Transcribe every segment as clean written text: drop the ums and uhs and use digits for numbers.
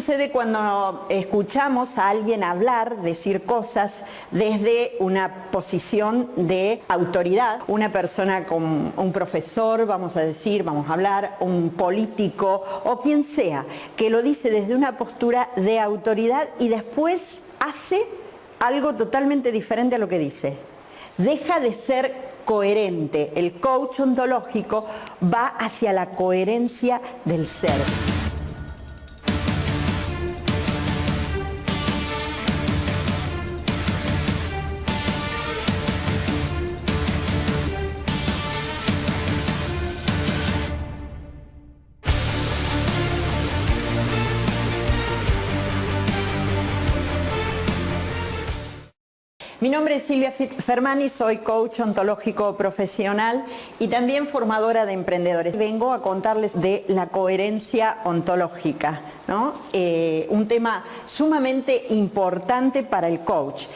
Sucede cuando escuchamos a alguien hablar, decir cosas desde una posición de autoridad, una persona como un profesor, vamos a decir, vamos a hablar, un político o quien sea, que lo dice desde una postura de autoridad y después hace algo totalmente diferente a lo que dice. Deja de ser coherente. El coach ontológico va hacia la coherencia del ser. Mi nombre es Silvia Fermani, soy coach ontológico profesional y también formadora de emprendedores. Vengo a contarles de la coherencia ontológica, ¿no? Un tema sumamente importante para el coach.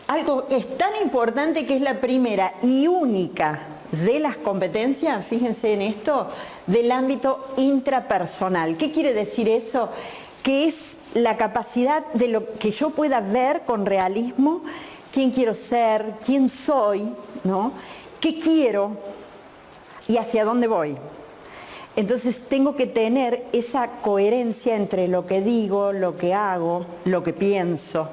Algo que es tan importante que es la primera y única de las competencias, fíjense en esto, del ámbito intrapersonal. ¿Qué quiere decir eso? Que es la capacidad de lo que yo pueda ver con realismo quién quiero ser, quién soy, ¿no? ¿Qué quiero y hacia dónde voy? Entonces tengo que tener esa coherencia entre lo que digo, lo que hago, lo que pienso,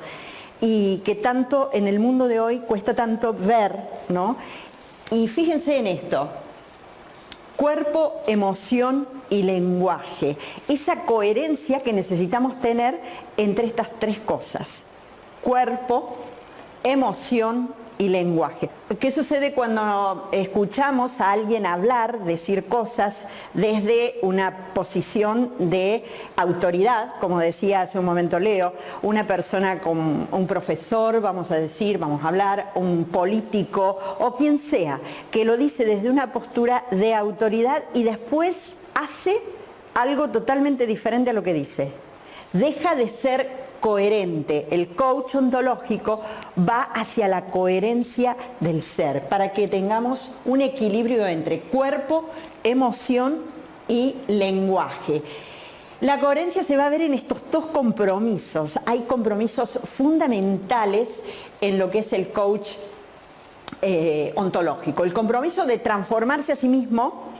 y que tanto en el mundo de hoy cuesta tanto ver, ¿no? Y fíjense en esto: cuerpo, emoción y lenguaje. Esa coherencia que necesitamos tener entre estas tres cosas: cuerpo, emoción y lenguaje. ¿Qué sucede cuando escuchamos a alguien hablar, decir cosas desde una posición de autoridad, como decía hace un momento Leo, una persona como un profesor, vamos a decir, vamos a hablar, un político o quien sea, que lo dice desde una postura de autoridad y después hace algo totalmente diferente a lo que dice? Deja de ser coherente. El coach ontológico va hacia la coherencia del ser, para que tengamos un equilibrio entre cuerpo, emoción y lenguaje. La coherencia se va a ver en estos dos compromisos. Hay compromisos fundamentales en lo que es el coach ontológico. El compromiso de transformarse a sí mismo,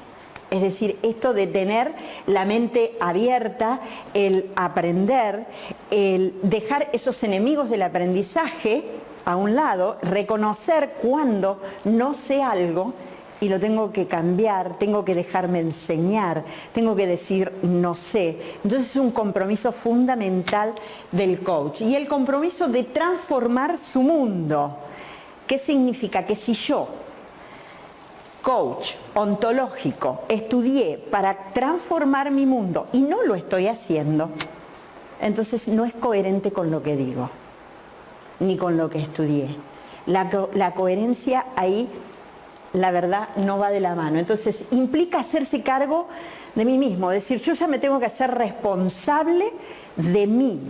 es decir, esto de tener la mente abierta, el aprender, el dejar esos enemigos del aprendizaje a un lado, reconocer cuando no sé algo y lo tengo que cambiar, tengo que dejarme enseñar, tengo que decir no sé. Entonces es un compromiso fundamental del coach. Y el compromiso de transformar su mundo. ¿Qué significa? Que si yo, coach ontológico, estudié para transformar mi mundo y no lo estoy haciendo, entonces no es coherente con lo que digo, ni con lo que estudié. La coherencia ahí, la verdad, no va de la mano. Entonces implica hacerse cargo de mí mismo, decir, yo ya me tengo que hacer responsable de mí.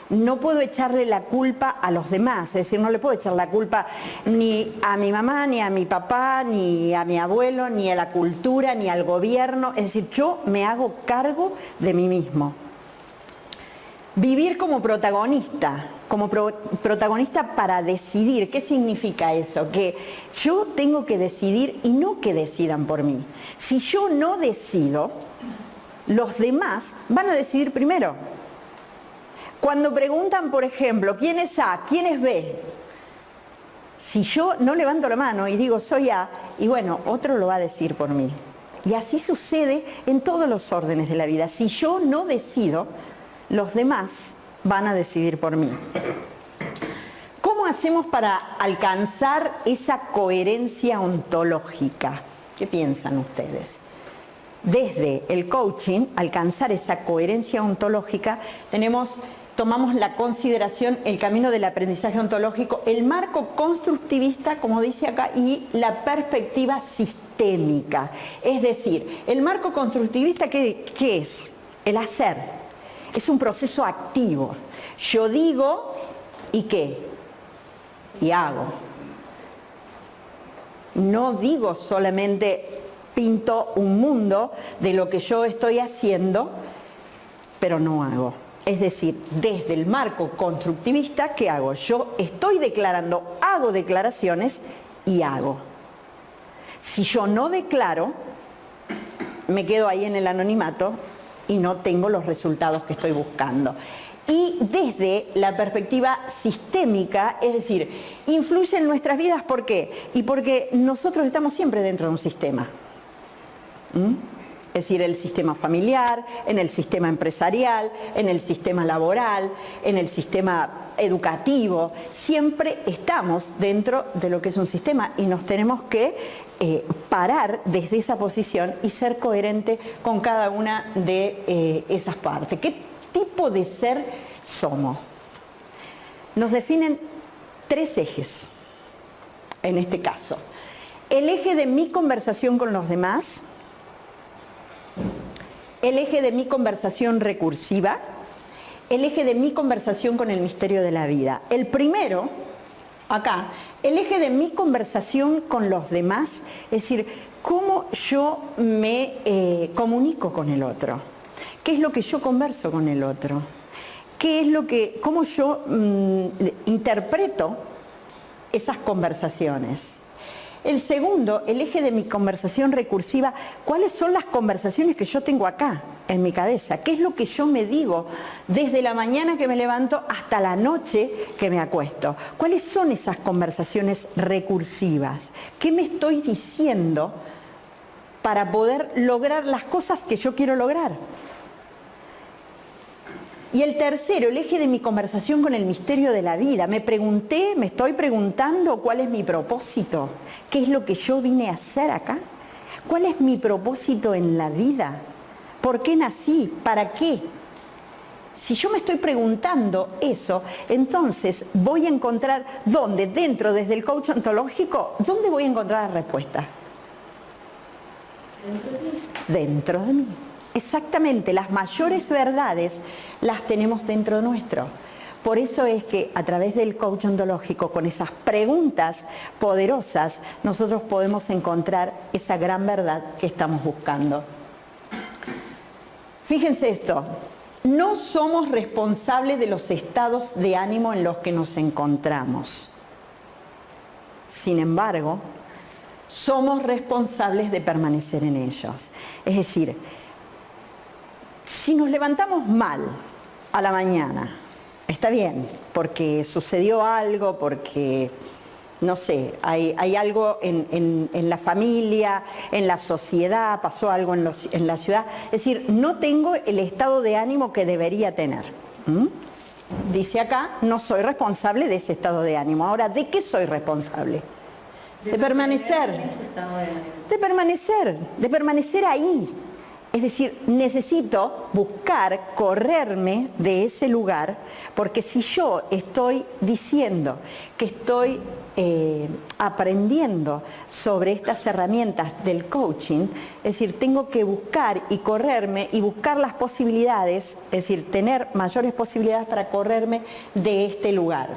No puedo echarle la culpa a los demás, es decir, no le puedo echar la culpa ni a mi mamá, ni a mi papá, ni a mi abuelo, ni a la cultura, ni al gobierno. Es decir, yo me hago cargo de mí mismo. Vivir como protagonista para decidir. ¿Qué significa eso? Que yo tengo que decidir y no que decidan por mí. Si yo no decido, los demás van a decidir primero. Cuando preguntan, por ejemplo, ¿quién es A? ¿Quién es B? Si yo no levanto la mano y digo soy A, y bueno, otro lo va a decir por mí. Y así sucede en todos los órdenes de la vida. Si yo no decido, los demás van a decidir por mí. ¿Cómo hacemos para alcanzar esa coherencia ontológica? ¿Qué piensan ustedes? Desde el coaching, alcanzar esa coherencia ontológica, tomamos la consideración, el camino del aprendizaje ontológico, el marco constructivista, como dice acá, y la perspectiva sistémica. Es decir, el marco constructivista, ¿qué es? El hacer. Es un proceso activo. Yo digo, ¿y qué? Y hago. No digo solamente pinto un mundo de lo que yo estoy haciendo, pero no hago. Es decir, desde el marco constructivista, ¿qué hago? Yo estoy declarando, hago declaraciones y hago. Si yo no declaro, me quedo ahí en el anonimato y no tengo los resultados que estoy buscando. Y desde la perspectiva sistémica, es decir, influye en nuestras vidas, ¿por qué? Y porque nosotros estamos siempre dentro de un sistema. Es decir, el sistema familiar, en el sistema empresarial, en el sistema laboral, en el sistema educativo. Siempre estamos dentro de lo que es un sistema y nos tenemos que parar desde esa posición y ser coherente con cada una de esas partes. ¿Qué tipo de ser somos? Nos definen 3 ejes, en este caso. El eje de mi conversación con los demás, el eje de mi conversación recursiva, el eje de mi conversación con el misterio de la vida. El primero, acá, el eje de mi conversación con los demás, es decir, cómo yo me comunico con el otro, qué es lo que yo converso con el otro, qué es lo que, cómo yo interpreto esas conversaciones. El segundo, el eje de mi conversación recursiva, ¿cuáles son las conversaciones que yo tengo acá, en mi cabeza? ¿Qué es lo que yo me digo desde la mañana que me levanto hasta la noche que me acuesto? ¿Cuáles son esas conversaciones recursivas? ¿Qué me estoy diciendo para poder lograr las cosas que yo quiero lograr? Y el tercero, el eje de mi conversación con el misterio de la vida. Me estoy preguntando cuál es mi propósito, qué es lo que yo vine a hacer acá, cuál es mi propósito en la vida, por qué nací, para qué. Si yo me estoy preguntando eso, entonces voy a encontrar dónde, dentro, desde el coach ontológico, ¿dónde voy a encontrar la respuesta? Dentro de mí. Exactamente, las mayores verdades las tenemos dentro nuestro. Por eso es que a través del coach ontológico, con esas preguntas poderosas, nosotros podemos encontrar esa gran verdad que estamos buscando. Fíjense esto, no somos responsables de los estados de ánimo en los que nos encontramos. Sin embargo, somos responsables de permanecer en ellos. Es decir, si nos levantamos mal a la mañana, está bien, porque sucedió algo, porque, no sé, hay algo en la familia, en la sociedad, pasó algo en la ciudad. Es decir, no tengo el estado de ánimo que debería tener. Dice acá, no soy responsable de ese estado de ánimo. Ahora, ¿de qué soy responsable? De permanecer. De permanecer ahí. Es decir, necesito buscar, correrme de ese lugar, porque si yo estoy diciendo que estoy aprendiendo sobre estas herramientas del coaching, es decir, tengo que buscar y correrme y buscar las posibilidades, es decir, tener mayores posibilidades para correrme de este lugar.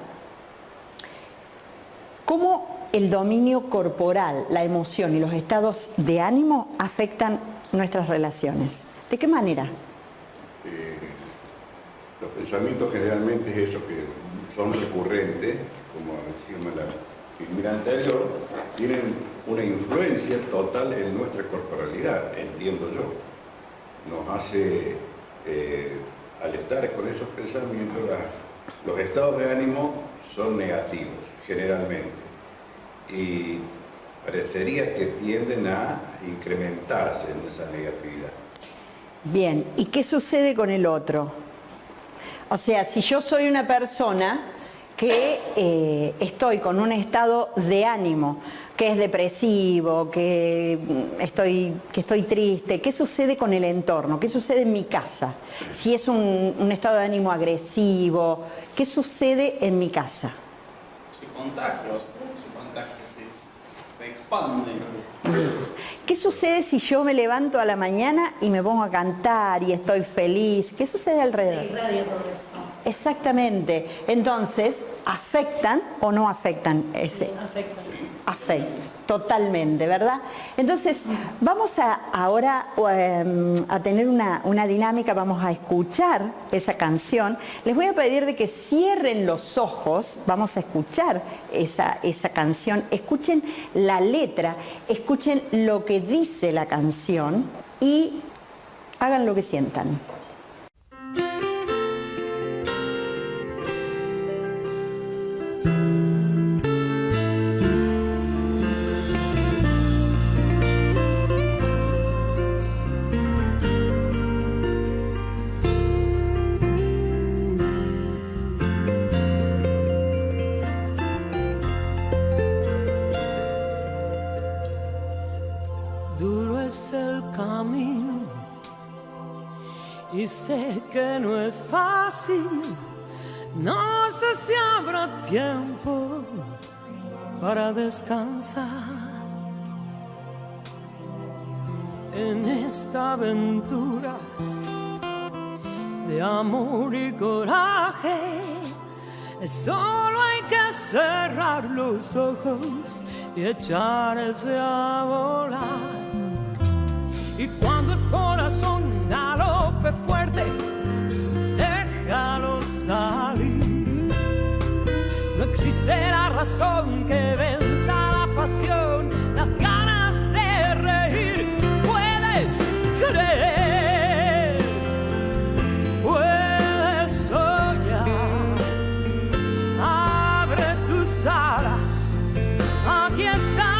¿Cómo el dominio corporal, la emoción y los estados de ánimo afectan nuestras relaciones? ¿De qué manera? Los pensamientos generalmente es eso que son recurrentes, como decíamos en la filmina anterior, tienen una influencia total en nuestra corporalidad, entiendo yo. Nos hace, al estar con esos pensamientos, los estados de ánimo son negativos, generalmente. Y parecería que tienden a incrementarse en esa negatividad. Bien, ¿y qué sucede con el otro? O sea, si yo soy una persona que estoy con un estado de ánimo, que es depresivo, que estoy triste, ¿qué sucede con el entorno? ¿Qué sucede en mi casa? Si es un estado de ánimo agresivo, ¿qué sucede en mi casa? Se contagia, se expande. ¿Qué sucede si yo me levanto a la mañana y me pongo a cantar y estoy feliz? ¿Qué sucede alrededor? Se irradia todo eso. Exactamente. Entonces, ¿afectan o no afectan ese? Sí, afectan. afecta, totalmente, ¿verdad? Entonces, vamos ahora a tener una dinámica, vamos a escuchar esa canción. Les voy a pedir de que cierren los ojos, vamos a escuchar esa canción, escuchen la letra, escuchen lo que dice la canción y hagan lo que sientan. Y sé que no es fácil, no sé si habrá tiempo para descansar en esta aventura de amor y coraje. Solo hay que cerrar los ojos y echarse a volar. Y cuando el corazón galope fuerte, déjalo salir. No existirá razón que venza la pasión, las ganas de reír. Puedes creer, puedes soñar. Abre tus alas, aquí está.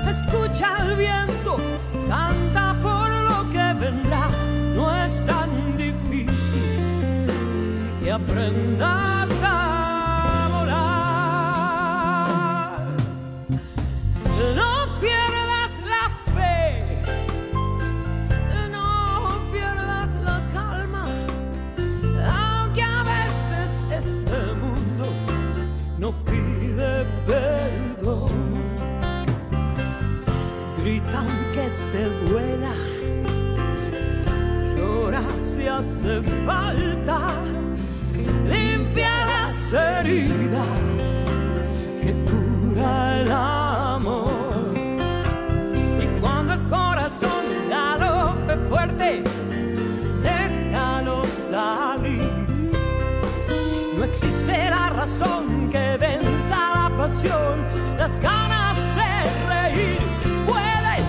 Escucha el viento, canta por lo que vendrá. No es tan difícil que aprendas a volar. No pierdas la fe, no pierdas la calma, aunque a veces este mundo no pide perdón. Grita aunque te duela, llora si hace falta, limpia las heridas que cura el amor. Y cuando el corazón galope fuerte, déjalo salir. No existe la razón que venza la pasión, las ganas de reír. Puedes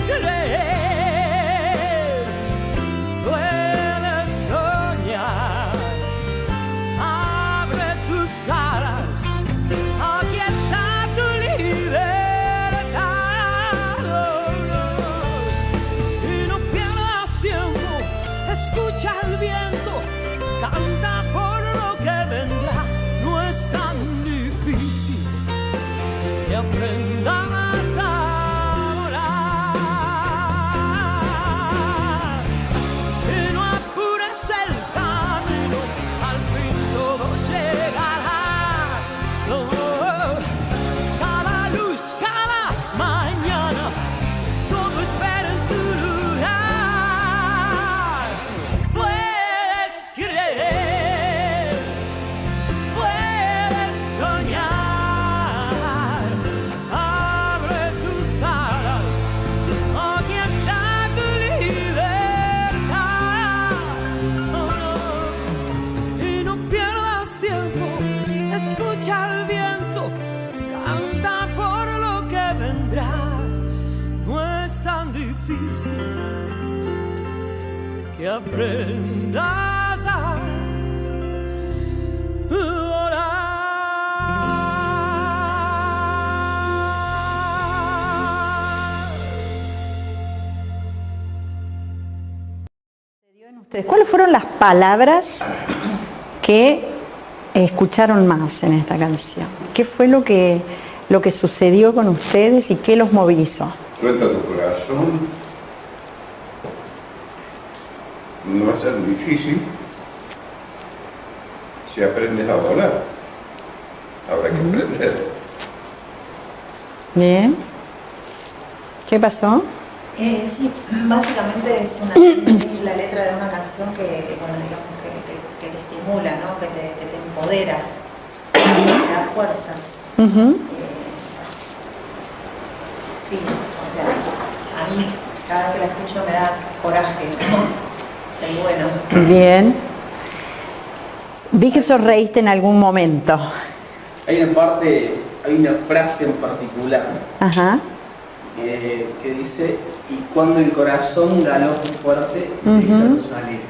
creer, puedes soñar. Abre tus alas, aquí está tu libertad. Y no pierdas tiempo, escucha el viento, canta por lo que vendrá. No es tan difícil que aprendas a escucha el viento, canta por lo que vendrá. No es tan difícil que aprendas a volar. ¿Cuáles fueron las palabras que escucharon más en esta canción? ¿Qué fue lo que sucedió con ustedes y qué los movilizó? Suelta tu corazón. No es tan difícil si aprendes a volar. Habrá que aprender. Bien. ¿Qué pasó? Sí, básicamente es la letra de una canción que bueno, digamos que estimula, ¿no? Que te empodera, te da fuerzas. Sí, o sea, a mí cada vez que la escucho me da coraje, ¿no? Es bueno. Bien. Vi que sonreíste en algún momento. Hay una frase en particular Ajá. que dice, y cuando el corazón galope fuerte, déjalo salir.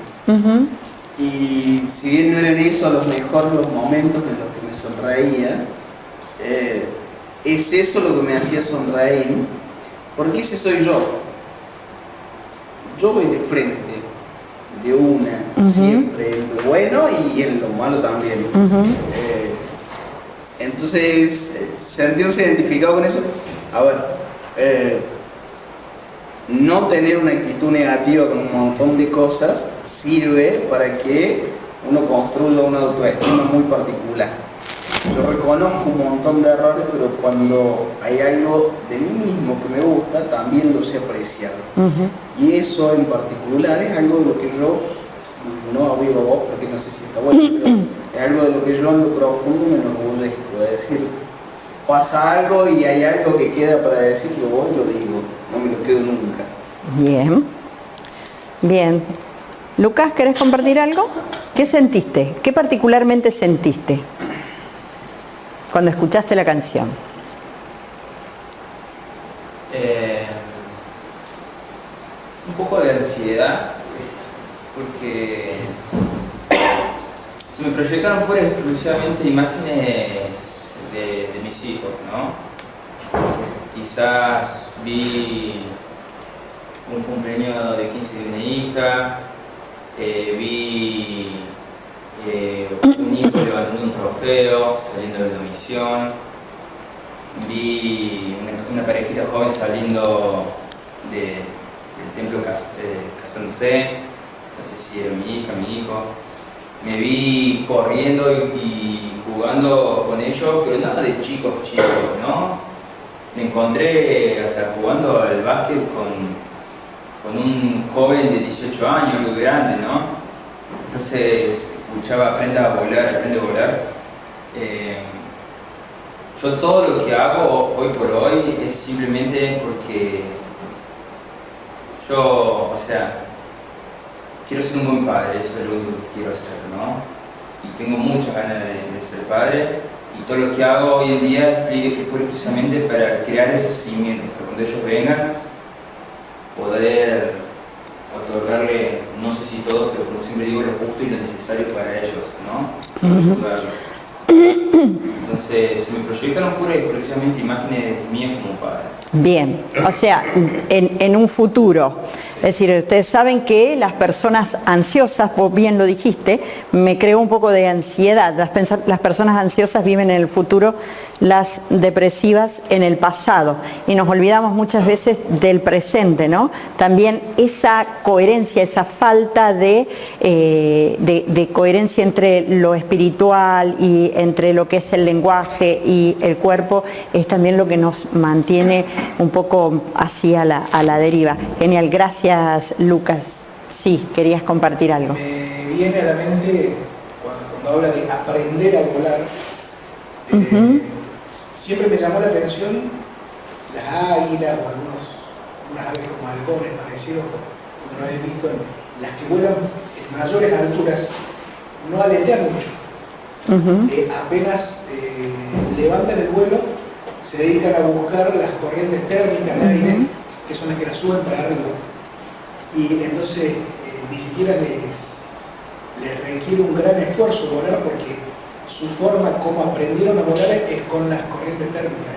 Y si bien no eran esos los mejores los momentos en los que me sonreía, es eso lo que me hacía sonreír, porque ese soy yo. Yo voy de frente, de una, siempre, en lo bueno y en lo malo también. Entonces, sentirse identificado con eso, a ver, no tener una actitud negativa con un montón de cosas sirve para que uno construya una autoestima muy particular. Yo reconozco un montón de errores, pero cuando hay algo de mí mismo que me gusta, también lo sé apreciar. Y eso en particular es algo de lo que yo, no hablo a vos porque no sé si está bueno, pero es algo de lo que yo en lo profundo me enorgullezco. Es decir, pasa algo y hay algo que queda para decir, yo voy y lo digo, no me lo quedo nunca. Bien. Bien. Lucas, ¿querés compartir algo? ¿Qué sentiste? ¿Qué particularmente sentiste cuando escuchaste la canción? Un poco de ansiedad, porque se me proyectaron pura y exclusivamente imágenes de mis hijos, ¿no? Quizás vi un cumpleaños de 15 de una hija, vi un hijo levantando un trofeo, saliendo de la misión, vi una parejita joven saliendo del templo casándose, no sé si era mi hija, mi hijo. Me vi corriendo y jugando con ellos, pero nada de chicos, ¿no? Me encontré hasta jugando al básquet con un joven de 18 años, algo grande, ¿no? Entonces escuchaba aprende a volar. Yo todo lo que hago hoy por hoy es simplemente porque yo, o sea, quiero ser un buen padre, eso es lo único que quiero hacer, ¿no? Y tengo muchas ganas de ser padre, y todo lo que hago hoy en día es pura exclusivamente para crear esos cimientos, para cuando ellos vengan, poder otorgarle, no sé si todo, pero como siempre digo, lo justo y lo necesario para ellos, ¿no? Para ayudarlos. Entonces, se me proyectaron pura y exclusivamente imágenes mías como padre. Bien, o sea, en un futuro. Es decir, ustedes saben que las personas ansiosas, vos bien lo dijiste, me creó un poco de ansiedad. Las personas ansiosas viven en el futuro, las depresivas en el pasado. Y nos olvidamos muchas veces del presente, ¿no? También esa coherencia, esa falta de coherencia entre lo espiritual y entre lo que es el lenguaje y el cuerpo, es también lo que nos mantiene un poco así a la deriva. Genial, gracias Lucas. Sí, querías compartir algo. Me viene a la mente cuando habla de aprender a volar, siempre me llamó la atención las águilas o algunas aves como halcones parecidos, como lo habéis visto, las que vuelan en mayores alturas, no aletean mucho. Apenas levantan el vuelo, se dedican a buscar las corrientes térmicas del aire, que son las que las suben para arriba. Y entonces ni siquiera les requiere un gran esfuerzo volar, porque su forma como aprendieron a volar es con las corrientes térmicas,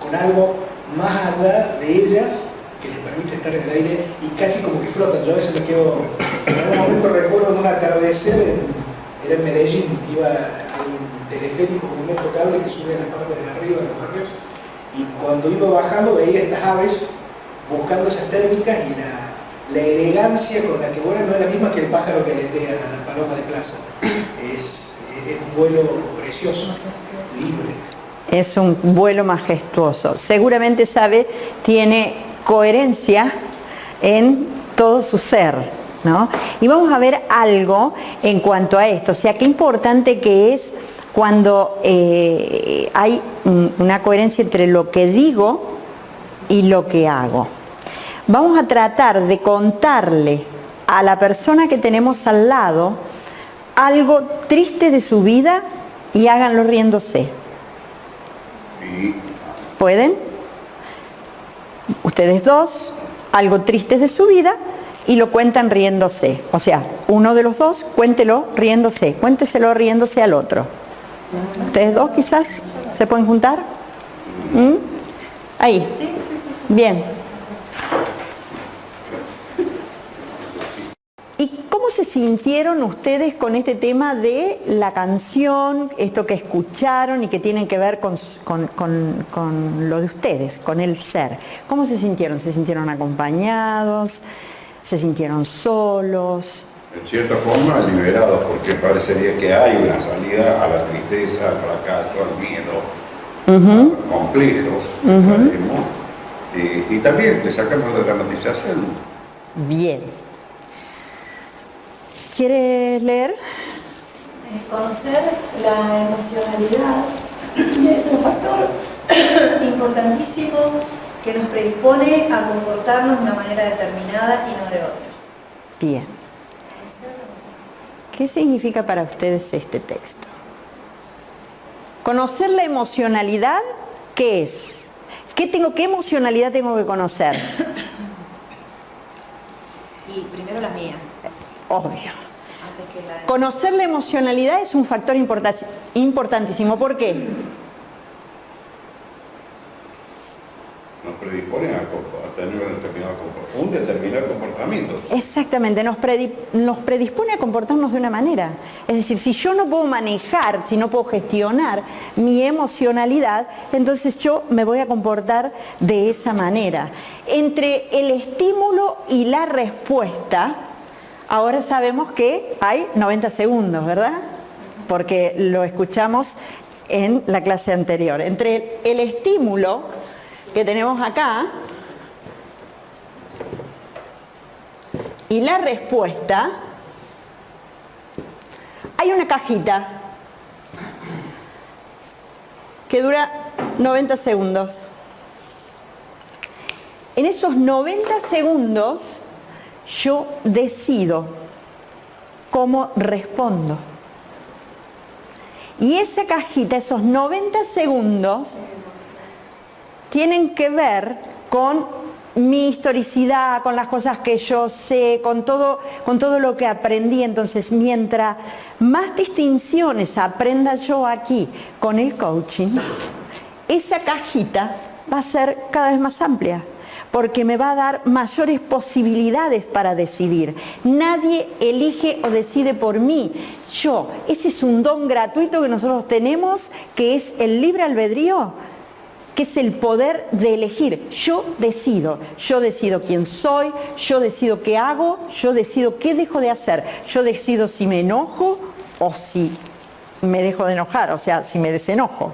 con algo más allá de ellas que les permite estar en el aire y casi como que flotan. Yo a veces me quedo, en algún momento recuerdo de un atardecer, era en Medellín, iba en un teleférico con un metro cable que sube a la parte de arriba de los barrios, y cuando iba bajando veía estas aves buscando esas térmicas, y la elegancia con la que vuelan no es la misma que el pájaro que aletea a la paloma de plaza. Es un vuelo precioso, libre. Es un vuelo majestuoso. Seguramente tiene coherencia en todo su ser. ¿no? Y vamos a ver algo en cuanto a esto, o sea, qué importante que es cuando hay una coherencia entre lo que digo y lo que hago. Vamos a tratar de contarle a la persona que tenemos al lado algo triste de su vida y háganlo riéndose. ¿Pueden? Ustedes dos, algo triste de su vida y lo cuentan riéndose. O sea, uno de los dos, cuéntelo riéndose, cuénteselo riéndose al otro. ¿Ustedes dos quizás se pueden juntar? Ahí. Bien. ¿Y cómo se sintieron ustedes con este tema de la canción, esto que escucharon y que tienen que ver con lo de ustedes, con el ser? ¿Cómo se sintieron? ¿Se sintieron acompañados? ¿Se sintieron solos? En cierta forma liberados, porque parecería que hay una salida a la tristeza, al fracaso, al miedo, a los complejos, y también le sacamos la dramatización. Bien. ¿Quieres leer? Conocer la emocionalidad es un factor importantísimo que nos predispone a comportarnos de una manera determinada y no de otra. Bien. ¿Qué significa para ustedes este texto? Conocer la emocionalidad, ¿qué es? ¿Qué emocionalidad tengo que conocer? Y primero la mía. Obvio. Conocer la emocionalidad es un factor importantísimo. ¿Por qué? Nos predispone a tener un determinado comportamiento. Exactamente, nos predispone a comportarnos de una manera. Es decir, si yo no puedo manejar, si no puedo gestionar mi emocionalidad, entonces yo me voy a comportar de esa manera. Entre el estímulo y la respuesta, ahora sabemos que hay 90 segundos, ¿verdad? Porque lo escuchamos en la clase anterior. Entre el estímulo que tenemos acá y la respuesta, hay una cajita que dura 90 segundos. En esos 90 segundos yo decido cómo respondo. Y esa cajita, esos 90 segundos, tienen que ver con mi historicidad, con las cosas que yo sé, con todo lo que aprendí. Entonces, mientras más distinciones aprenda yo aquí con el coaching, esa cajita va a ser cada vez más amplia, porque me va a dar mayores posibilidades para decidir. Nadie elige o decide por mí. Yo, ese es un don gratuito que nosotros tenemos, que es el libre albedrío, que es el poder de elegir. Yo decido quién soy, yo decido qué hago, yo decido qué dejo de hacer, yo decido si me enojo o si me dejo de enojar, o sea, si me desenojo,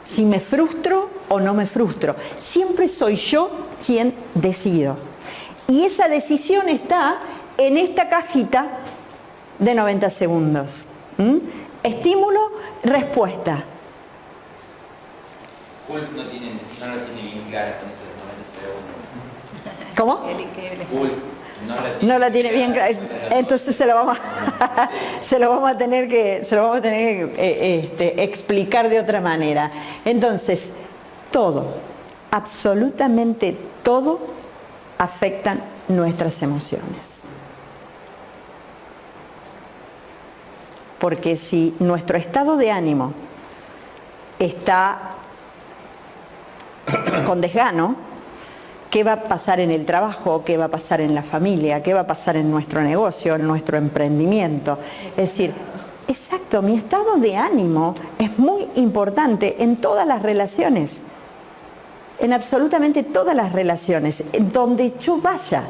si me frustro o no me frustro. Siempre soy yo quien decido. Y esa decisión está en esta cajita de 90 segundos. Estímulo, respuesta. Ulf no lo tiene bien claro con estos 90 segundos. ¿Cómo? Ulf no la tiene bien clara. Entonces se lo vamos a tener que explicar de otra manera. Entonces, todo, absolutamente todo, afectan nuestras emociones. Porque si nuestro estado de ánimo está con desgano, ¿qué va a pasar en el trabajo? ¿Qué va a pasar en la familia? ¿Qué va a pasar en nuestro negocio, en nuestro emprendimiento? Es decir, exacto, mi estado de ánimo es muy importante en todas las relaciones, en absolutamente todas las relaciones, en donde yo vaya.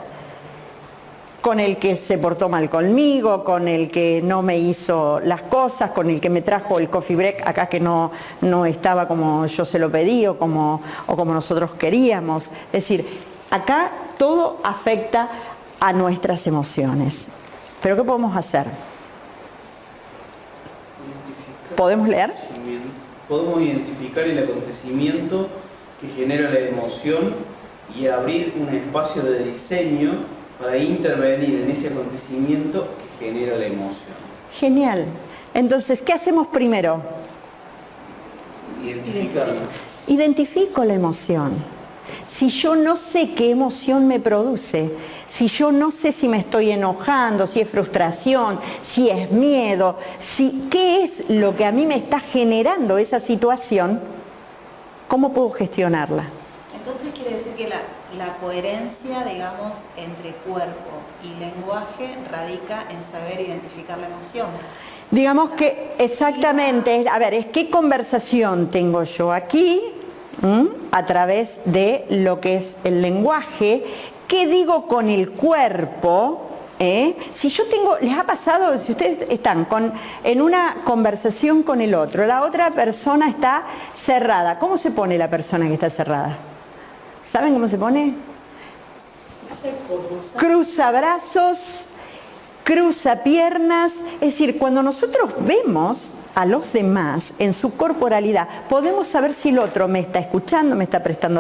Con el que se portó mal conmigo, con el que no me hizo las cosas, con el que me trajo el coffee break acá que no estaba como yo se lo pedí o como nosotros queríamos. Es decir, acá todo afecta a nuestras emociones. ¿Pero qué podemos hacer? ¿Podemos leer? Bien. Podemos identificar el acontecimiento que genera la emoción y abrir un espacio de diseño para intervenir en ese acontecimiento que genera la emoción. Genial. Entonces, ¿qué hacemos primero? Identificarlo. Identifico la emoción. Si yo no sé qué emoción me produce, si yo no sé si me estoy enojando, si es frustración, si es miedo, qué es lo que a mí me está generando esa situación, ¿cómo puedo gestionarla? Entonces quiere decir que la coherencia, digamos, entre cuerpo y lenguaje radica en saber identificar la emoción. Digamos que exactamente, a ver, es qué conversación tengo yo aquí, a través de lo que es el lenguaje, qué digo con el cuerpo. Si yo tengo, les ha pasado, si ustedes están en una conversación con el otro, la otra persona está cerrada, ¿cómo se pone la persona que está cerrada? ¿Saben cómo se pone? Cruza brazos, cruza piernas. Es decir, cuando nosotros vemos a los demás en su corporalidad, podemos saber si el otro me está escuchando, me está prestando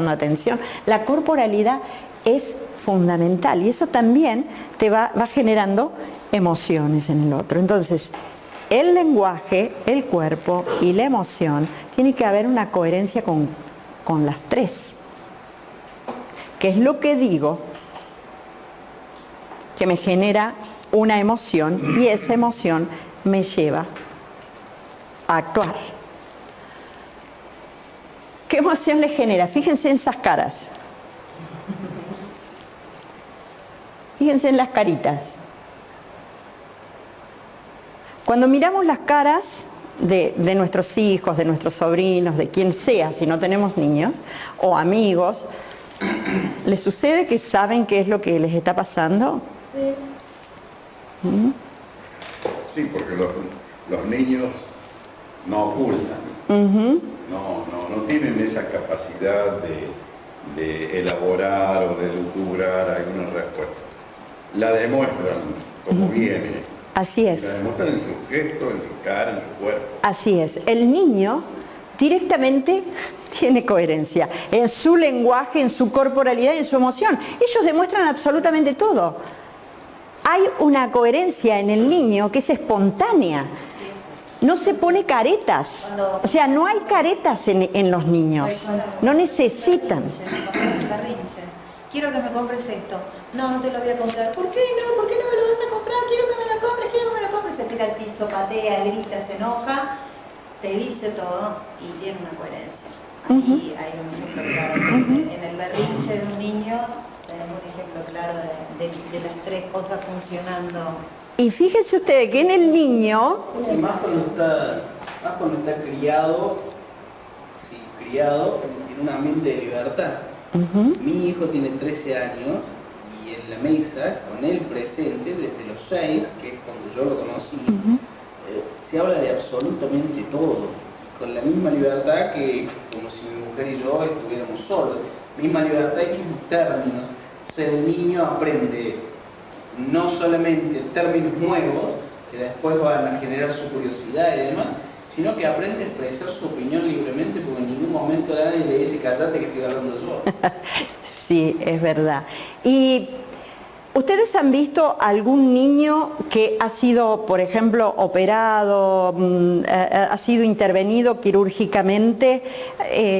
atención. La corporalidad es fundamental y eso también te va generando emociones en el otro. Entonces, el lenguaje, el cuerpo y la emoción, tiene que haber una coherencia con las tres. ¿Qué es lo que digo? Que me genera una emoción y esa emoción me lleva a actuar. ¿Qué emoción le genera? Fíjense en esas caras. Fíjense en las caritas. Cuando miramos las caras de nuestros hijos, de nuestros sobrinos, de quien sea, si no tenemos niños, o amigos, ¿les sucede que saben qué es lo que les está pasando? Sí. Sí, porque los niños no ocultan, no tienen esa capacidad de elaborar o de elucubrar alguna respuesta. La demuestran como viene. Así es. La demuestran en su gesto, en su cara, en su cuerpo. Así es. El niño directamente tiene coherencia en su lenguaje, en su corporalidad y en su emoción. Ellos demuestran absolutamente todo. Hay una coherencia en el niño que es espontánea. No se pone caretas. O sea, no hay caretas en los niños. No necesitan. Quiero que me compres esto. No, no te lo voy a comprar. ¿Por qué no? ¿Por qué no me lo vas a comprar? Quiero que me lo compres, quiero que me lo compres. Se tira al piso, patea, grita, se enoja, te dice todo y tiene una coherencia. Aquí hay un ejemplo claro. En el berrinche de un niño tenemos un ejemplo claro de las tres cosas funcionando. Y fíjense ustedes que en el niño... Y más cuando está criado en un ambiente de libertad. Mi hijo tiene 13 años y en la mesa, con él presente, desde los 6, que es cuando yo lo conocí, se habla de absolutamente todo. Y con la misma libertad que como si mi mujer y yo estuviéramos solos. Misma libertad y mismos términos. O sea, el niño aprende no solamente términos nuevos, que después van a generar su curiosidad y demás, sino que aprende a expresar su opinión libremente, porque en ningún momento nadie le dice cállate que estoy hablando yo. Sí, es verdad. ¿Y ustedes han visto algún niño que ha sido, por ejemplo, operado, ha sido intervenido quirúrgicamente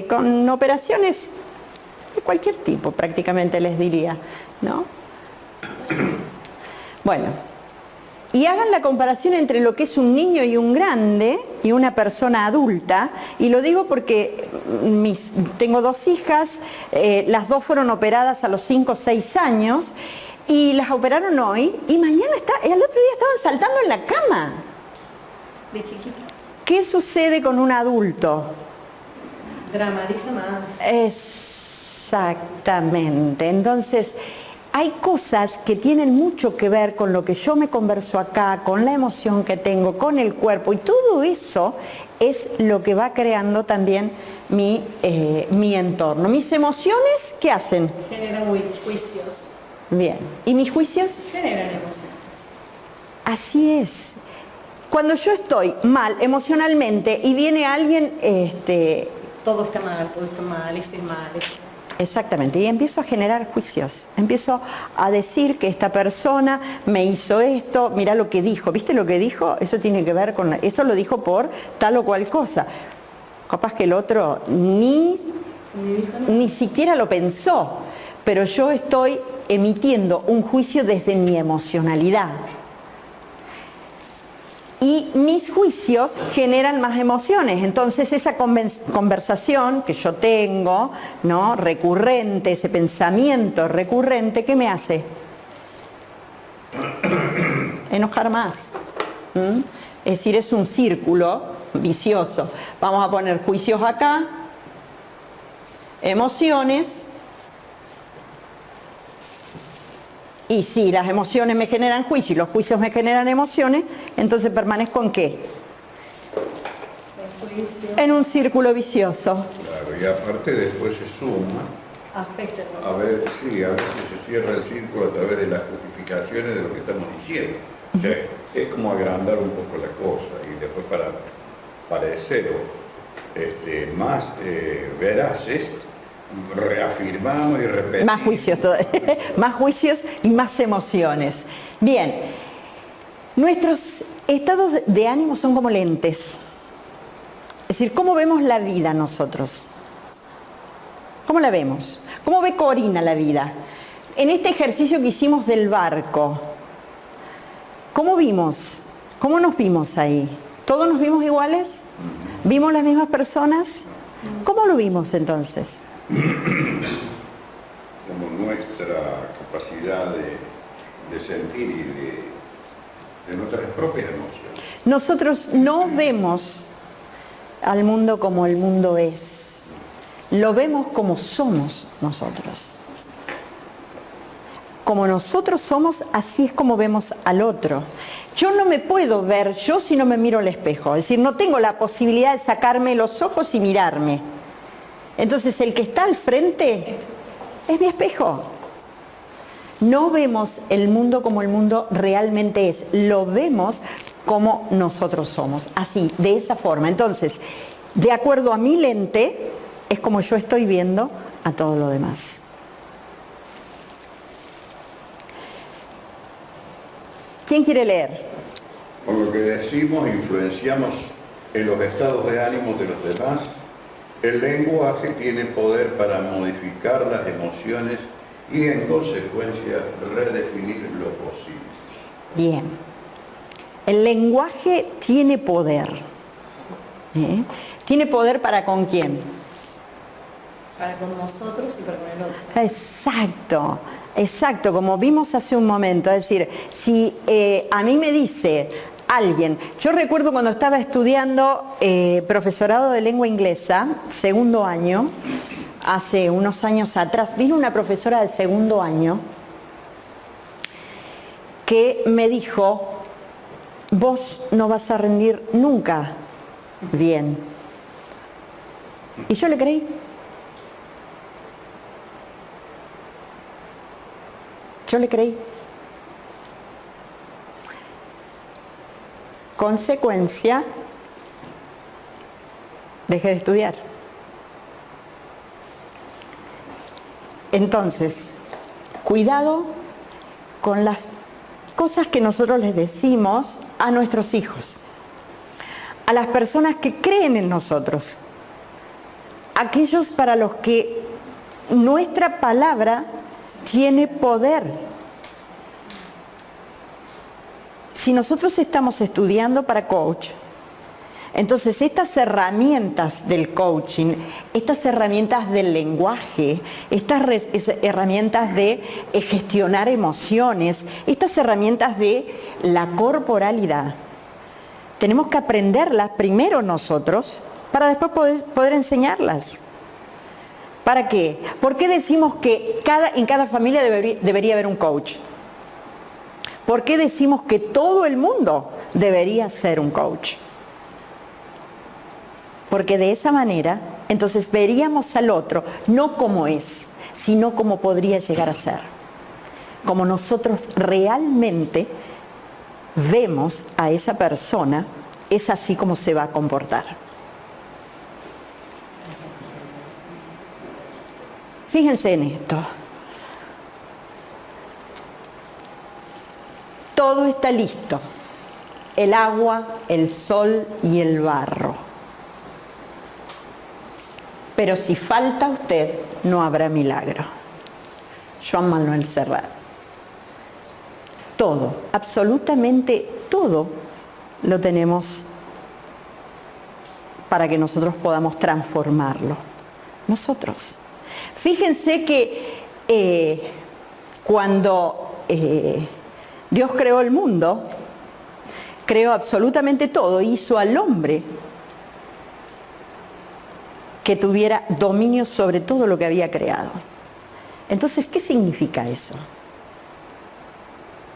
con operaciones de cualquier tipo, prácticamente les diría, ¿no? Bueno, y hagan la comparación entre lo que es un niño y un grande y una persona adulta, y lo digo porque tengo dos hijas, las dos fueron operadas a los 5 o 6 años, y las operaron hoy, y mañana el otro día estaban saltando en la cama. De chiquita. ¿Qué sucede con un adulto? Dramatiza más. Exactamente. Entonces, hay cosas que tienen mucho que ver con lo que yo me converso acá, con la emoción que tengo, con el cuerpo, y todo eso es lo que va creando también mi entorno. Mis emociones, ¿qué hacen? Generan juicios. Bien. ¿Y mis juicios? Generan emociones. Así es. Cuando yo estoy mal emocionalmente y viene alguien, Todo está mal, ese es mal. exactamente, y empiezo a generar juicios, empiezo a decir que esta persona me hizo esto, mira lo que dijo, ¿viste lo que dijo? Eso tiene que ver con, esto lo dijo por tal o cual cosa. Capaz que el otro ni siquiera lo pensó, pero yo estoy emitiendo un juicio desde mi emocionalidad. Y mis juicios generan más emociones. Entonces esa conversación que yo tengo, ¿no?, recurrente, ese pensamiento recurrente, ¿qué me hace? Enojar más. Es decir, es un círculo vicioso. Vamos a poner juicios acá, emociones. Y si las emociones me generan juicio y los juicios me generan emociones, entonces permanezco ¿en qué? En un círculo vicioso. Claro, y aparte después se suma. Afecta. A ver si se cierra el círculo a través de las justificaciones de lo que estamos diciendo. O sea, es como agrandar un poco la cosa y después para parecer más veraces, reafirmamos y repetimos. Más juicios, más juicios y más emociones. Bien, nuestros estados de ánimo son como lentes. Es decir, ¿cómo vemos la vida nosotros? ¿Cómo la vemos? ¿Cómo ve Corina la vida? En este ejercicio que hicimos del barco, ¿cómo vimos? ¿Cómo nos vimos ahí? ¿Todos nos vimos iguales? ¿Vimos las mismas personas? ¿Cómo lo vimos entonces? Como nuestra capacidad de sentir y de nuestras propias emociones. Nosotros no vemos al mundo como el mundo es, lo vemos como somos nosotros. Como nosotros somos, así es como vemos al otro. Yo no me puedo ver yo si no me miro al espejo, es decir, no tengo la posibilidad de sacarme los ojos y mirarme. Entonces el que está al frente es mi espejo. No vemos el mundo como el mundo realmente es, lo vemos como nosotros somos, así, de esa forma. Entonces, de acuerdo a mi lente, es como yo estoy viendo a todo lo demás. ¿Quién quiere leer? Con lo que decimos, influenciamos en los estados de ánimo de los demás. El lenguaje tiene poder para modificar las emociones y, en consecuencia, redefinir lo posible. Bien. El lenguaje tiene poder. ¿Tiene poder para con quién? Para con nosotros y para con el otro. Exacto, exacto, como vimos hace un momento. Es decir, si a mí me dice alguien, yo recuerdo cuando estaba estudiando profesorado de lengua inglesa, segundo año, hace unos años atrás, vino una profesora de segundo año que me dijo, vos no vas a rendir nunca bien. Y yo le creí. Yo le creí. Consecuencia, dejé de estudiar. Entonces, cuidado con las cosas que nosotros les decimos a nuestros hijos, a las personas que creen en nosotros, aquellos para los que nuestra palabra tiene poder. Si nosotros estamos estudiando para coach, entonces estas herramientas del coaching, estas herramientas del lenguaje, estas herramientas de gestionar emociones, estas herramientas de la corporalidad, tenemos que aprenderlas primero nosotros para después poder enseñarlas. ¿Para qué? ¿Por qué decimos que en cada familia debería haber un coach? ¿Por qué decimos que todo el mundo debería ser un coach? Porque de esa manera, entonces veríamos al otro no como es, sino como podría llegar a ser. como nosotros realmente vemos a esa persona, es así como se va a comportar. Fíjense en esto. Todo está listo. El agua, el sol y el barro. Pero si falta usted, no habrá milagro. Joan Manuel Serrat. Todo, absolutamente todo, lo tenemos para que nosotros podamos transformarlo. Nosotros. Fíjense que cuando Dios creó el mundo, creó absolutamente todo, hizo al hombre que tuviera dominio sobre todo lo que había creado. Entonces, ¿qué significa eso?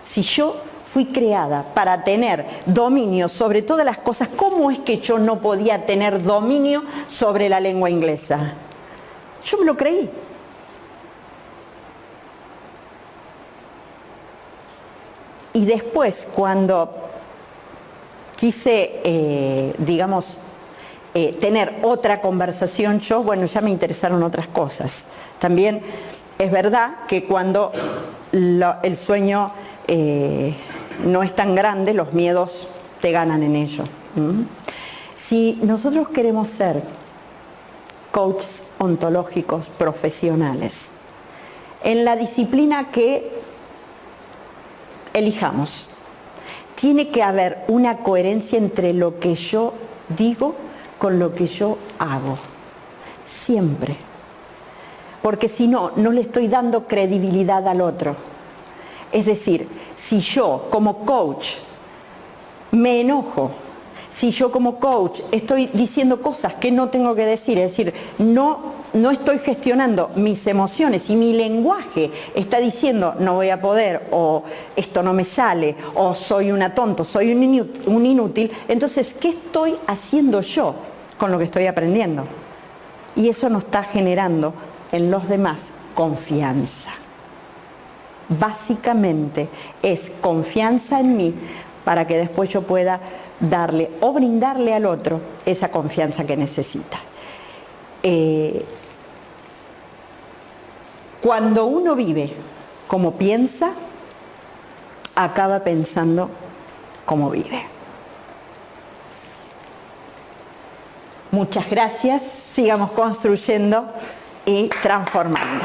Si yo fui creada para tener dominio sobre todas las cosas, ¿cómo es que yo no podía tener dominio sobre la lengua inglesa? Yo me lo creí. Y después, cuando quise, tener otra conversación yo, bueno, ya me interesaron otras cosas. También es verdad que cuando el sueño no es tan grande, los miedos te ganan en ello. Si nosotros queremos ser coaches ontológicos profesionales, en la disciplina que elijamos, tiene que haber una coherencia entre lo que yo digo con lo que yo hago. Siempre. Porque si no, no le estoy dando credibilidad al otro. Es decir, si yo como coach me enojo, si yo como coach estoy diciendo cosas que no tengo que decir, es decir, no estoy gestionando mis emociones y mi lenguaje está diciendo no voy a poder, o esto no me sale, o soy una tonto, soy un inútil, entonces, ¿qué estoy haciendo yo con lo que estoy aprendiendo? Y eso no está generando en los demás confianza. Básicamente es confianza en mí para que después yo pueda darle o brindarle al otro esa confianza que necesita. Cuando uno vive como piensa, acaba pensando como vive. Muchas gracias, sigamos construyendo y transformando.